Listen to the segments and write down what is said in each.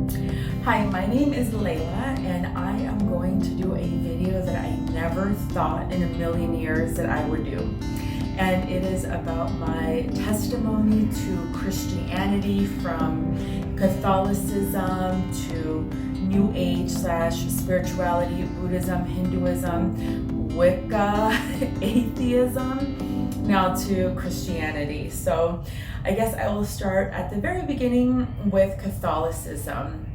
Hi, my name is Layla, and I am going to do a video that I never thought in a million years that I would do. And it is about my testimony to Christianity, from Catholicism to New Age / spirituality, Buddhism, Hinduism, Wicca, Atheism, now to Christianity. So I guess I will start at the very beginning with Catholicism.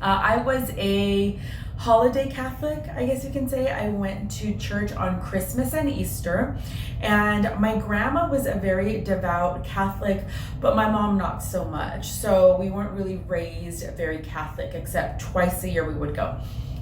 I was a holiday Catholic, I guess you can say. I went to church on Christmas and Easter, and my grandma was a very devout Catholic, but my mom not so much. So we weren't really raised very Catholic, except twice a year we would go.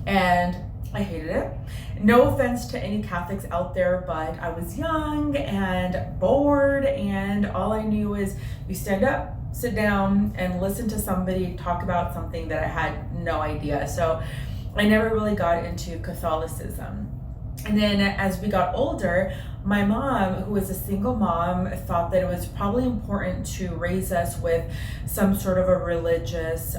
And I hated it. No offense to any Catholics out there, but I was young and bored, and all I knew is you stand up, sit down, and listen to somebody talk about something that I had no idea. So I never really got into Catholicism. And then as we got older, my mom, who was a single mom, thought that it was probably important to raise us with some sort of a religious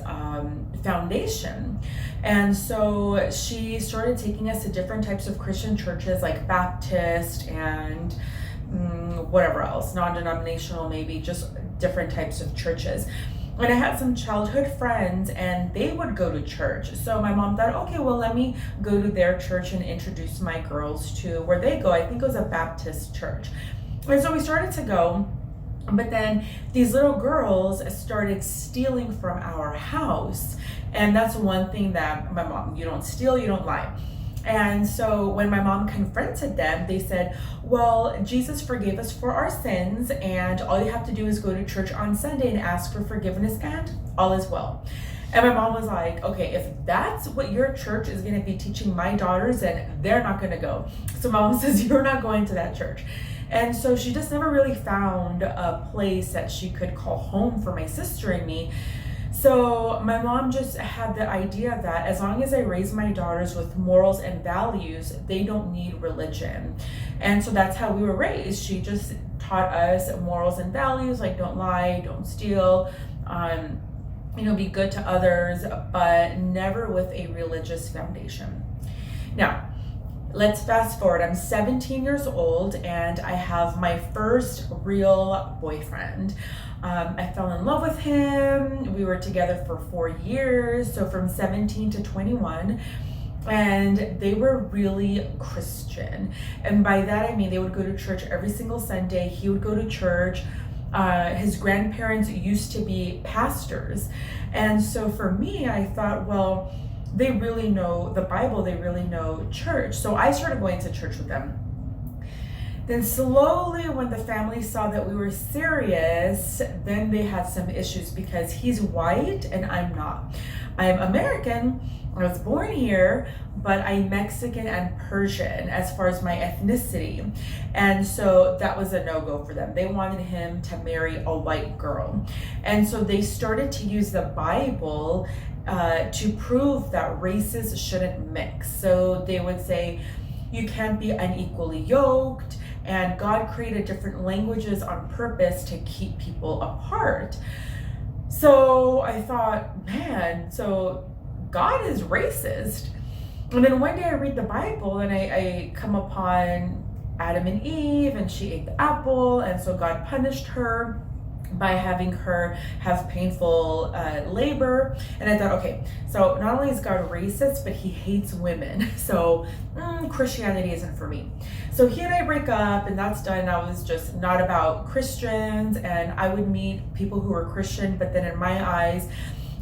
foundation. And so she started taking us to different types of Christian churches, like Baptist and whatever else, non-denominational, maybe, just different types of churches. And I had some childhood friends, and they would go to church. So my mom thought, okay, well, let me go to their church and introduce my girls to where they go. I think it was a Baptist church. And so we started to go, but then these little girls started stealing from our house. And that's one thing that my mom, you don't steal, you don't lie. And so when my mom confronted them, they said, well, Jesus forgave us for our sins, and all you have to do is go to church on Sunday and ask for forgiveness, and all is well. And my mom was like, okay, if that's what your church is going to be teaching my daughters, then they're not going to go. So mom says, you're not going to that church. And so she just never really found a place that she could call home for my sister and me. So my mom just had the idea that as long as I raise my daughters with morals and values, they don't need religion. And so that's how we were raised. She just taught us morals and values, like don't lie, don't steal, be good to others, but never with a religious foundation. Now, let's fast forward. I'm 17 years old, and I have my first real boyfriend. I fell in love with him. We were together for 4 years, so from 17 to 21. And they were really Christian. And by that I mean they would go to church every single Sunday. He would go to church. His grandparents used to be pastors. And so for me, I thought, well, they really know the Bible, they really know church. So I started going to church with them. Then slowly, when the family saw that we were serious, then they had some issues because he's white and I'm not. I'm American, I was born here, but I'm Mexican and Persian as far as my ethnicity. And so that was a no-go for them. They wanted him to marry a white girl. And so they started to use the Bible to prove that races shouldn't mix. So they would say, you can't be unequally yoked, and God created different languages on purpose to keep people apart. So I thought, man, so God is racist. And then one day I read the Bible, and I come upon Adam and Eve, and she ate the apple, and so God punished her by having her have painful labor. And I thought, okay, so not only is God racist, but he hates women. So Christianity isn't for me. So he and I break up, and that's done. I was just not about Christians, and I would meet people who were Christian, but then in my eyes,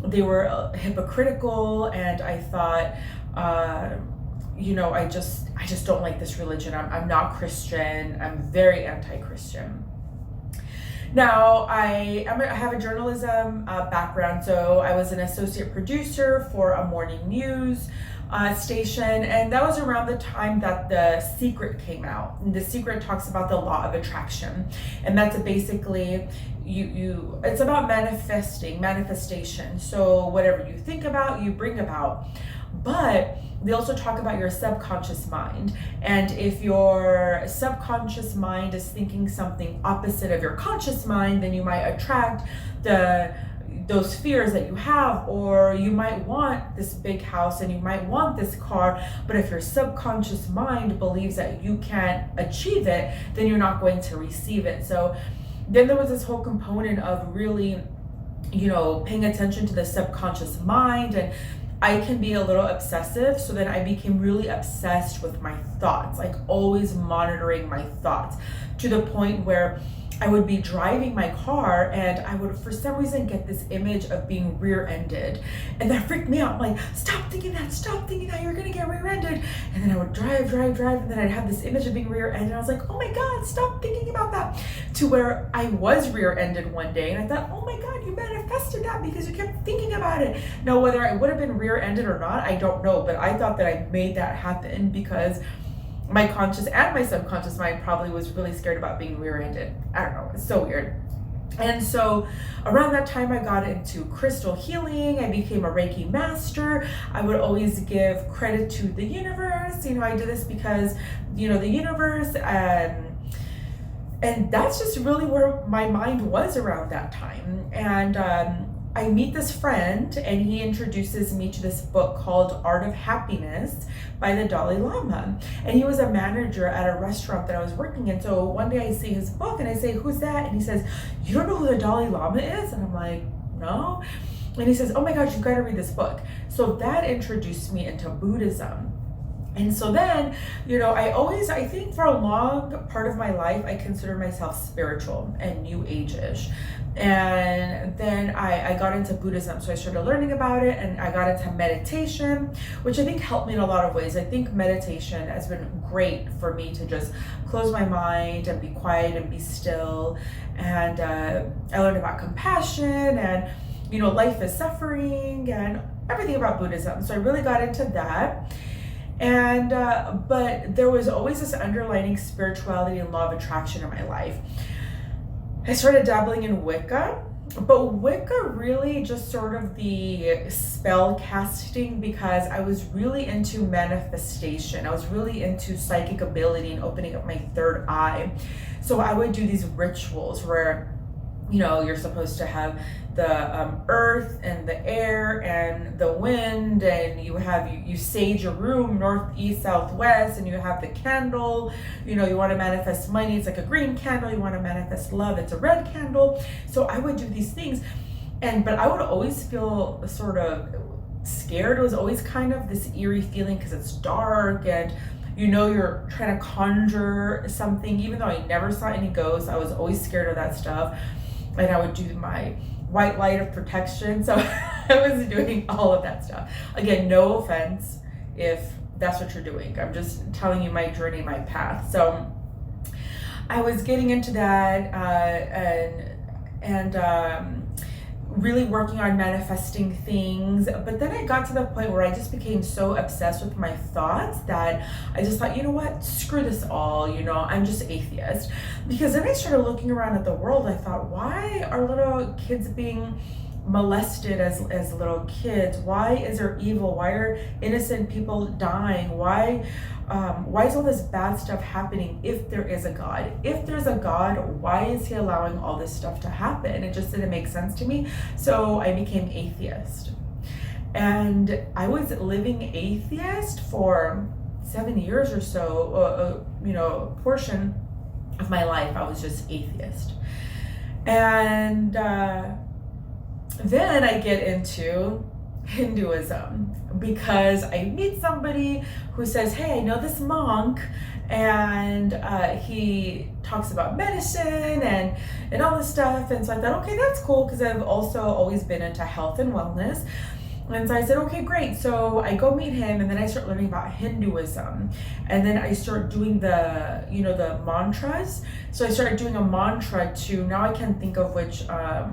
they were hypocritical, and I thought, I just don't like this religion. I'm not Christian. I'm very anti-Christian. Now, I have a journalism background, so I was an associate producer for a morning news station, and that was around the time that The Secret came out. And The Secret talks about the law of attraction, and that's basically it's about manifestation. So whatever you think about, you bring about. But they also talk about your subconscious mind. And if your subconscious mind is thinking something opposite of your conscious mind, then you might attract the those fears that you have, or you might want this big house and you might want this car, but if your subconscious mind believes that you can't achieve it, then you're not going to receive it. So then there was this whole component of really, paying attention to the subconscious mind. And I can be a little obsessive, so then I became really obsessed with my thoughts, like always monitoring my thoughts, to the point where I would be driving my car and I would, for some reason, get this image of being rear-ended. And that freaked me out. I'm like, stop thinking that, you're gonna get rear-ended. And then I would drive, and then I'd have this image of being rear-ended. And I was like, oh my God, stop thinking about that. To where I was rear-ended one day and I thought, oh my God, you manifested that because you kept thinking about it. Now, whether I would have been rear-ended or not, I don't know. But I thought that I made that happen because my conscious and my subconscious mind probably was really scared about being rear-ended. I don't know, it's so weird. And so around that time, I got into crystal healing. I became a Reiki master. I would always give credit to the universe. I did this because, the universe, and that's just really where my mind was around that time. And I meet this friend and he introduces me to this book called Art of Happiness by the Dalai Lama. And he was a manager at a restaurant that I was working in. So one day I see his book and I say, who's that? And he says, you don't know who the Dalai Lama is? And I'm like, no. And he says, oh my gosh, you've got to read this book. So that introduced me into Buddhism. And so then, I think for a long part of my life, I considered myself spiritual and new age-ish. And then I got into Buddhism. So I started learning about it and I got into meditation, which I think helped me in a lot of ways. I think meditation has been great for me to just close my mind and be quiet and be still. And I learned about compassion and, life is suffering and everything about Buddhism. So I really got into that. And but there was always this underlining spirituality and law of attraction in my life. I started dabbling in Wicca, but Wicca really just sort of the spell casting, because I was really into manifestation. I was really into psychic ability and opening up my third eye. So I would do these rituals where, you're supposed to have the earth and the air and the wind, and you sage your room north, east, south, west, and you have the candle. You want to manifest money, it's like a green candle. You want to manifest love, it's a red candle. So I would do these things, but I would always feel sort of scared. It was always kind of this eerie feeling because it's dark and you're trying to conjure something. Even though I never saw any ghosts, I was always scared of that stuff. And I would do my white light of protection. So I was doing all of that stuff. Again, no offense if that's what you're doing. I'm just telling you my journey, my path. So I was getting into that and really working on manifesting things. But then I got to the point where I just became so obsessed with my thoughts that I just thought, what, screw this all, I'm just atheist. Because then I started looking around at the world. I thought, why are little kids being molested as little kids? Why is there evil? Why are innocent people dying? Why is all this bad stuff happening if there is a God? If there's a God, why is he allowing all this stuff to happen? It just didn't make sense to me. So I became atheist. And I was living atheist for 7 years or so, a portion of my life I was just atheist. And then I get into Hinduism because I meet somebody who says, hey, I know this monk, and he talks about medicine and all this stuff. And so I thought, okay, that's cool, because I've also always been into health and wellness. And so I said, okay, great. So I go meet him, and then I start learning about Hinduism. And then I start doing the mantras. So I started doing a mantra to, now I can think of which,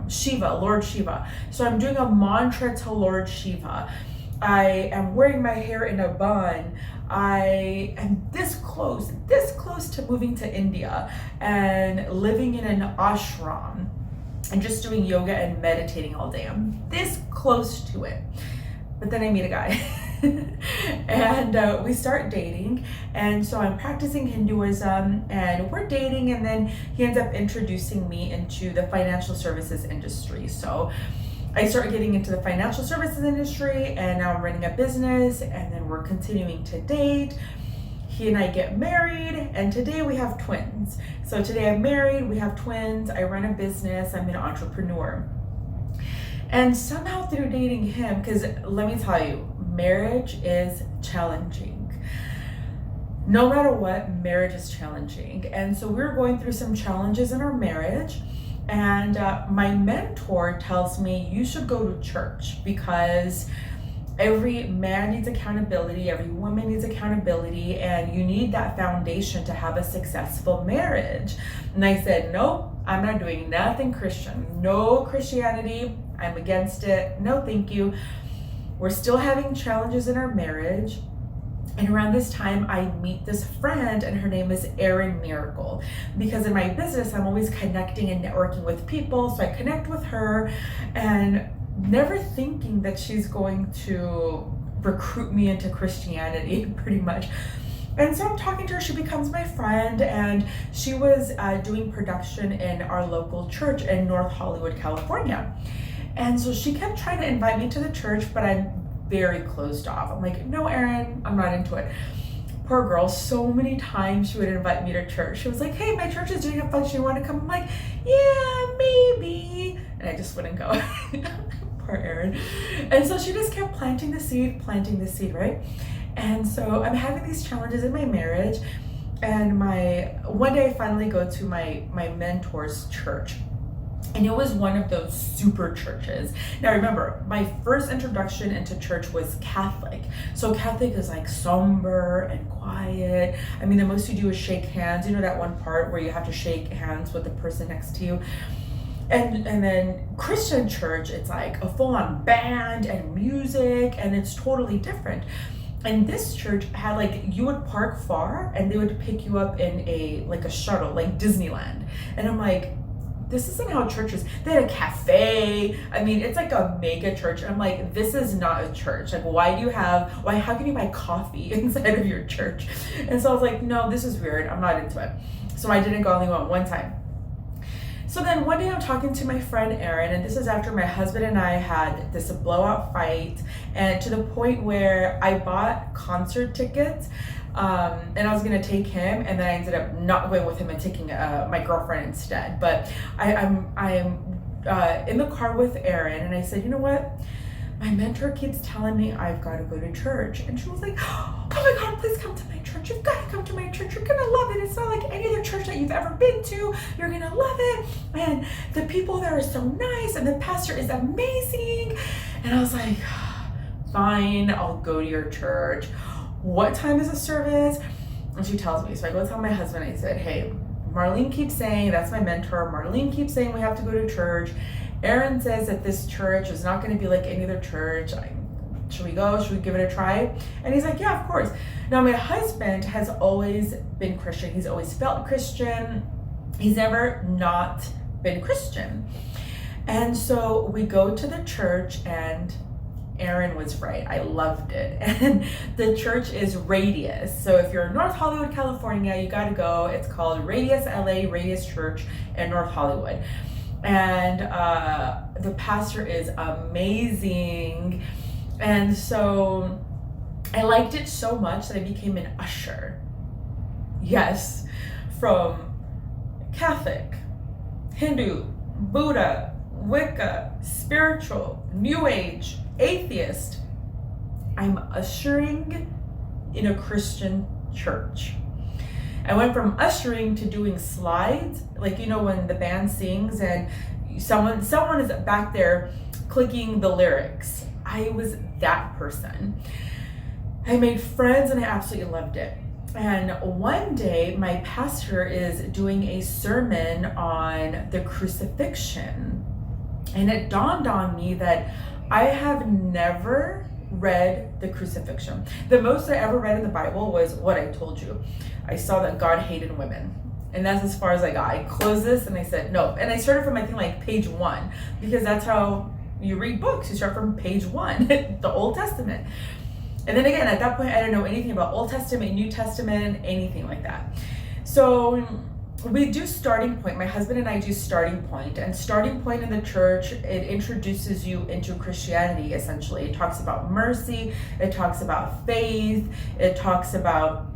Shiva, Lord Shiva. So I'm doing a mantra to Lord Shiva. I am wearing my hair in a bun. I am this close to moving to India and living in an ashram and just doing yoga and meditating all day. I'm this close to it. But then I meet a guy and we start dating. And so I'm practicing Hinduism and we're dating, and then he ends up introducing me into the financial services industry. So I started getting into the financial services industry, and now I'm running a business, and then we're continuing to date. He and I get married, and today we have twins. So today I'm married, we have twins, I run a business, I'm an entrepreneur. And somehow through dating him, because let me tell you, marriage is challenging. No matter what, marriage is challenging. And so we're going through some challenges in our marriage. And my mentor tells me you should go to church because every man needs accountability, every woman needs accountability, and you need that foundation to have a successful marriage. And I said, nope, I'm not doing nothing Christian. No Christianity, I'm against it. No, thank you. We're still having challenges in our marriage. And around this time, I meet this friend, and her name is Erin Miracle. Because in my business, I'm always connecting and networking with people. So I connect with her, and never thinking that she's going to recruit me into Christianity, pretty much. And so I'm talking to her, she becomes my friend, and she was doing production in our local church in North Hollywood, California. And so she kept trying to invite me to the church, but I'm very closed off. I'm like, no, Erin, I'm not into it. Poor girl, so many times she would invite me to church. She was like, hey, my church is doing a function, you want to come? I'm like, yeah, maybe. And I just wouldn't go. Poor Erin. And so she just kept planting the seed, right? And so I'm having these challenges in my marriage, and one day I finally go to my mentor's church. And it was one of those super churches. Now remember, my first introduction into church was Catholic. So Catholic is like somber and quiet. I mean, the most you do is shake hands. You know that one part where you have to shake hands with the person next to you? And then Christian church, it's like a full-on band and music, and it's totally different. And this church had like, you would park far and they would pick you up in a shuttle, like Disneyland. And I'm like, this isn't how church is. They had a cafe. I mean, it's like a mega church. And I'm like, this is not a church. Like, how can you buy coffee inside of your church? And so I was like, no, this is weird. I'm not into it. So I didn't go, only went one time. So then one day I'm talking to my friend Erin, and this is after my husband and I had this blowout fight, and to the point where I bought concert tickets, and I was gonna take him, and then I ended up not going with him and taking my girlfriend instead. But I'm in the car with Erin, and I said, you know what? My mentor keeps telling me I've got to go to church. And she was like, oh my God, please come to my church. You've got to come to my church. You're going to love it. It's not like any other church that you've ever been to. You're going to love it. And the people there are so nice. And the pastor is amazing. And I was like, fine, I'll go to your church. What time is the service? And she tells me. So I go tell my husband, I said, hey, Marlene keeps saying, that's my mentor. Marlene keeps saying we have to go to church. Erin says that this church is not going to be like any other church. Should we go? Should we give it a try? And he's like, yeah, of course. Now, my husband has always been Christian. He's always felt Christian. He's never not been Christian. And so we go to the church, and Erin was right. I loved it. And the church is Radius. So if you're in North Hollywood, California, you got to go. It's called Radius LA, Radius Church in North Hollywood. And the pastor is amazing. And so I liked it so much that I became an usher. Yes, from Catholic, Hindu, Buddha, Wicca, spiritual, New Age, atheist. I'm ushering in a Christian church. I went from ushering to doing slides, like, you know, when the band sings and someone is back there clicking the lyrics. I was that person. I made friends and I absolutely loved it. And one day my pastor is doing a sermon on the crucifixion. And it dawned on me that I have never read the crucifixion. The most I ever read in the Bible was what I told you. I saw that God hated women. And that's as far as I got. I closed this and I said, no. And I started from, I think, like page 1, because that's how you read books. You start from page 1, the Old Testament. And then again, at that point, I didn't know anything about Old Testament, New Testament, anything like that. So we do Starting Point. My husband and I do Starting Point, and Starting Point in the church, it introduces you into Christianity. Essentially, it talks about mercy, it talks about faith, it talks about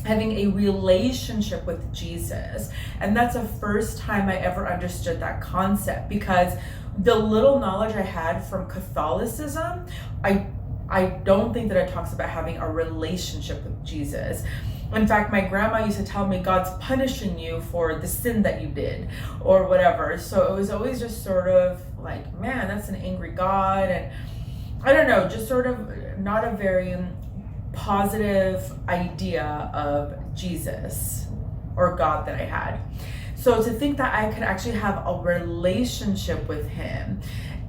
having a relationship with Jesus. And that's the first time I ever understood that concept, because the little knowledge I had from Catholicism, I don't think that it talks about having a relationship with Jesus. In fact, my grandma used to tell me God's punishing you for the sin that you did or whatever. So it was always just sort of like, man, that's an angry God. And I don't know, just sort of not a very positive idea of Jesus or God that I had. So to think that I could actually have a relationship with him,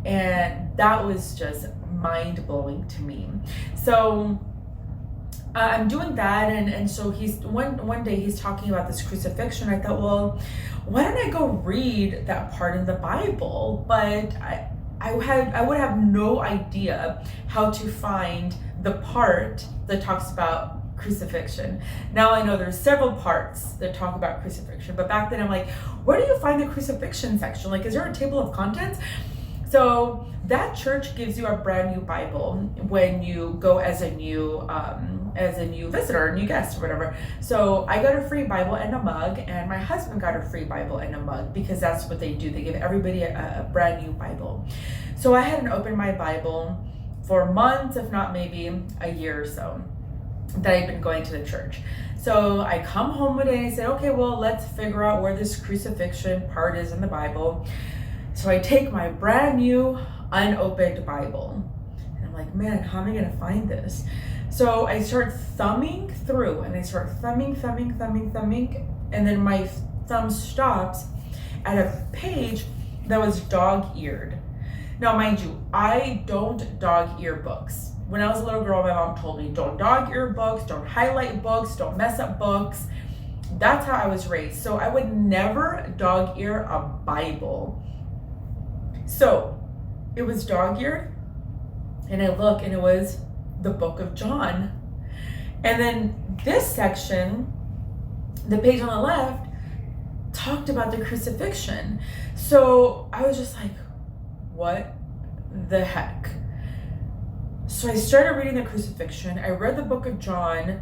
and that was just mind-blowing to me. So I'm doing that, and so he's one day he's talking about this crucifixion. I thought, well, why don't I go read that part in the Bible? But I would have no idea how to find the part that talks about crucifixion. Now I know there's several parts that talk about crucifixion, but back then I'm like, where do you find the crucifixion section? Like, is there a table of contents? So that church gives you a brand new Bible when you go as a new visitor, a new guest or whatever. So I got a free Bible and a mug, and my husband got a free Bible and a mug, because that's what they do. They give everybody a brand new Bible. So I hadn't opened my Bible for months, if not maybe a year or so, that I'd been going to the church. So I come home one day and I said, okay, well, let's figure out where this crucifixion part is in the Bible. So I take my brand new unopened Bible, and I'm like, man, how am I gonna find this? So I start thumbing through, and I start thumbing, and then my thumb stops at a page that was dog-eared. Now, mind you, I don't dog-ear books. When I was a little girl, my mom told me, don't dog-ear books, don't highlight books, don't mess up books. That's how I was raised. So I would never dog-ear a Bible. So it was dog-eared, and I look, and it was the book of John. And then this section, the page on the left, talked about the crucifixion. So I was just like, what the heck? So I started reading the crucifixion. I read the book of John,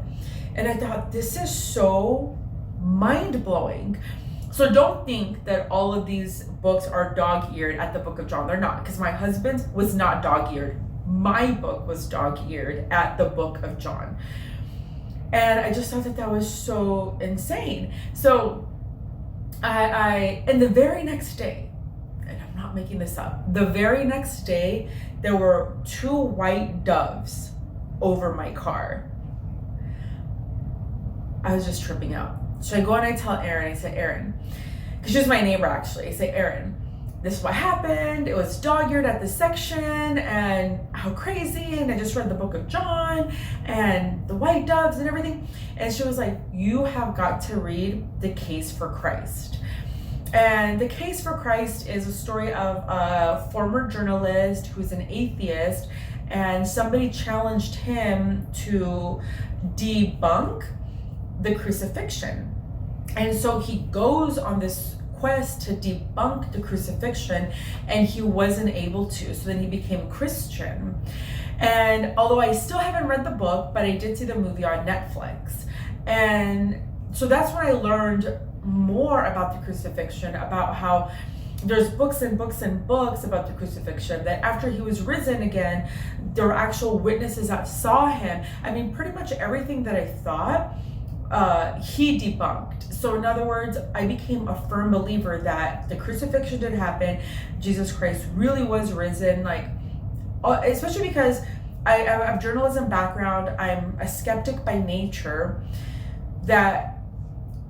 and I thought, this is so mind-blowing. So don't think that all of these books are dog-eared at the book of John. They're not, because my husband's was not dog-eared. My book was dog-eared at the book of John. And I just thought that that was so insane. So and the very next day, and I'm not making this up, the very next day, there were 2 white doves over my car. I was just tripping out. So I go and I tell Erin, I said, Erin, because she was my neighbor actually, I say, Erin, this is what happened. It was dog-eared at this section, and how crazy, and I just read the book of John and the white doves and everything. And she was like, you have got to read The Case for Christ. And The Case for Christ is a story of a former journalist who's an atheist, and somebody challenged him to debunk the crucifixion. And so he goes on this quest to debunk the crucifixion, and he wasn't able to. So then he became Christian. And although I still haven't read the book, but I did see the movie on Netflix. And so that's when I learned more about the crucifixion, about how there's books and books and books about the crucifixion, that after he was risen again, there were actual witnesses that saw him. I mean, pretty much everything that I thought, he debunked. So in other words, I became a firm believer that the crucifixion did happen. Jesus Christ really was risen. Like, especially because I have a journalism background. I'm a skeptic by nature. That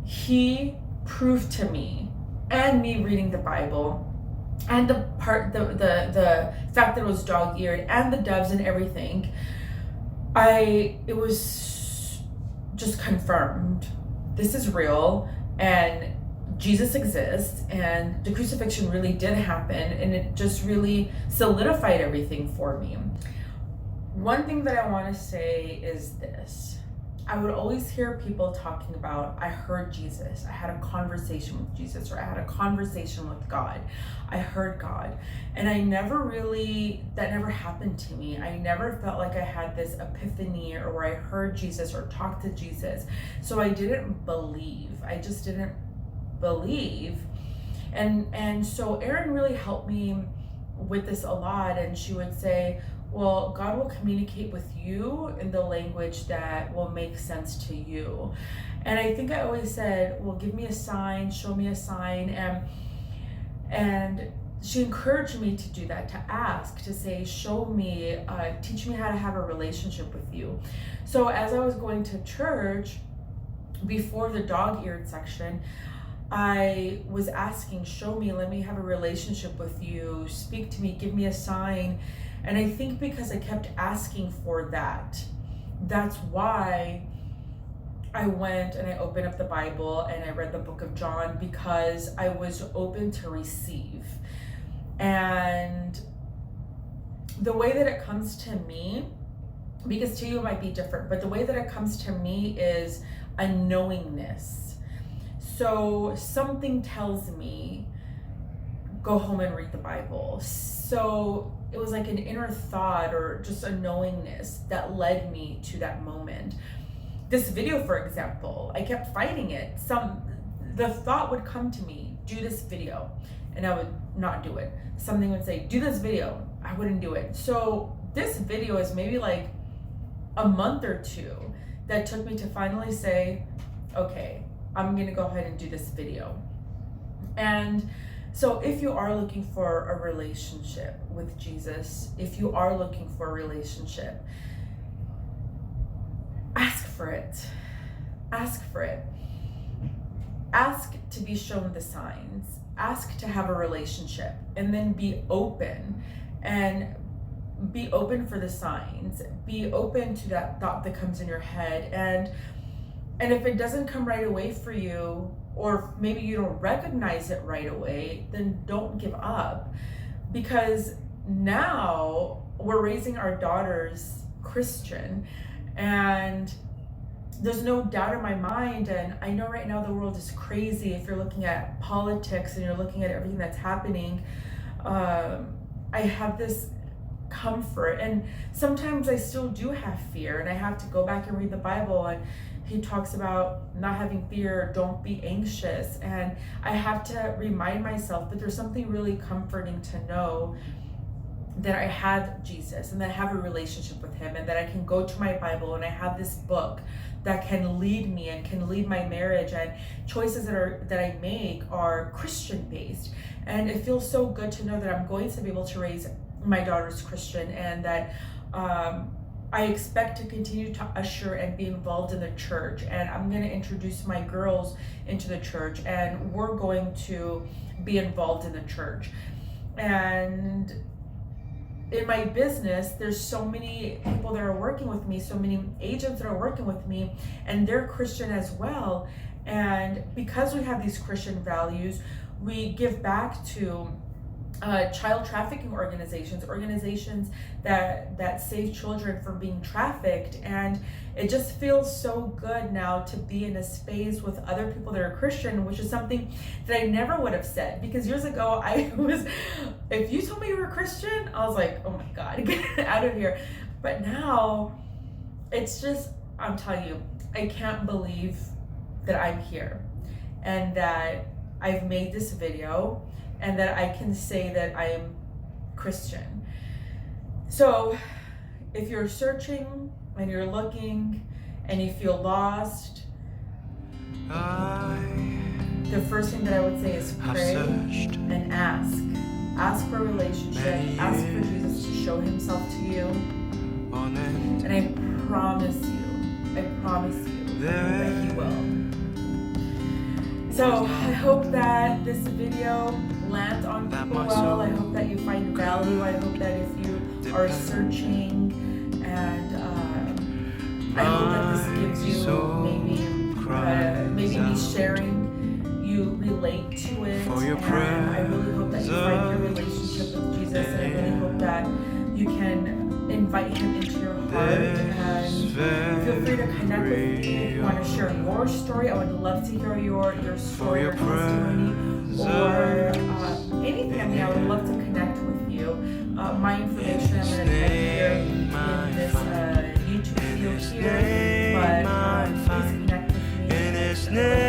he proved to me, and me reading the Bible, and the fact that it was dog-eared, and the doves and everything, it was just confirmed. This is real, and Jesus exists, and the crucifixion really did happen, and it just really solidified everything for me. One thing that I want to say is this. I would always hear people talking about, I heard Jesus, I had a conversation with Jesus, or I had a conversation with God, I heard God. And I never really, that never happened to me. I never felt like I had this epiphany or where I heard Jesus or talked to Jesus. So I didn't believe. I just didn't believe. And so Erin really helped me with this a lot. And she would say, well, God will communicate with you in the language that will make sense to you. And I think I always said, well, give me a sign, show me a sign. And she encouraged me to do that, to ask, to say, show me, teach me how to have a relationship with you. So as I was going to church, before the dog-eared section, I was asking, show me, let me have a relationship with you, speak to me, give me a sign. And I think because I kept asking for that, that's why I went and I opened up the Bible and I read the book of John, because I was open to receive. And the way that it comes to me, because to you it might be different, but the way that it comes to me is a knowingness. So something tells me, go home and read the Bible. So it was like an inner thought or just a knowingness that led me to that moment. This video, for example, I kept fighting it. The thought would come to me, do this video, and I would not do it. Something would say, do this video, I wouldn't do it. So this video is maybe like a month or two that took me to finally say, okay, I'm gonna go ahead and do this video. And so if you are looking for a relationship with Jesus, if you are looking for a relationship, ask for it. Ask for it. Ask to be shown the signs. Ask to have a relationship, and then be open, and be open for the signs. Be open to that thought that comes in your head. And if it doesn't come right away for you, or maybe you don't recognize it right away, then don't give up. Because now we're raising our daughters Christian, and there's no doubt in my mind, and I know right now the world is crazy. If you're looking at politics and you're looking at everything that's happening, I have this comfort, and sometimes I still do have fear, and I have to go back and read the Bible, and he talks about not having fear, don't be anxious. And I have to remind myself that there's something really comforting to know that I have Jesus and that I have a relationship with him, and that I can go to my Bible and I have this book that can lead me and can lead my marriage, and choices that I make are Christian based. And it feels so good to know that I'm going to be able to raise my daughters Christian, and that I expect to continue to usher and be involved in the church, and I'm going to introduce my girls into the church, and we're going to be involved in the church. And in my business, there's so many people that are working with me, so many agents that are working with me, and they're Christian as well. And because we have these Christian values, we give back to child trafficking organizations that save children from being trafficked. And it just feels so good now to be in a space with other people that are Christian, which is something that I never would have said, because years ago if you told me you were Christian, I was like, oh my God, get out of here. But now it's just, I'm telling you, I can't believe that I'm here and that I've made this video, and that I can say that I am Christian. So if you're searching and you're looking and you feel lost, the first thing that I would say is pray and ask. Ask for a relationship. Ask for Jesus to show himself to you. And I promise you that he will. So I hope that this video lands on people well. I hope that you find value. I hope that if you are searching, and I hope that this gives you maybe me sharing, you relate to it. And I really hope that you find your relationship with Jesus, and I really hope that you can invite Him into your heart, and feel free to connect with me if you want to share your story. I would love to hear your story or testimony or anything. I mean, I would love to connect with you. My information I'm going to type here in this YouTube video here, but please connect with me.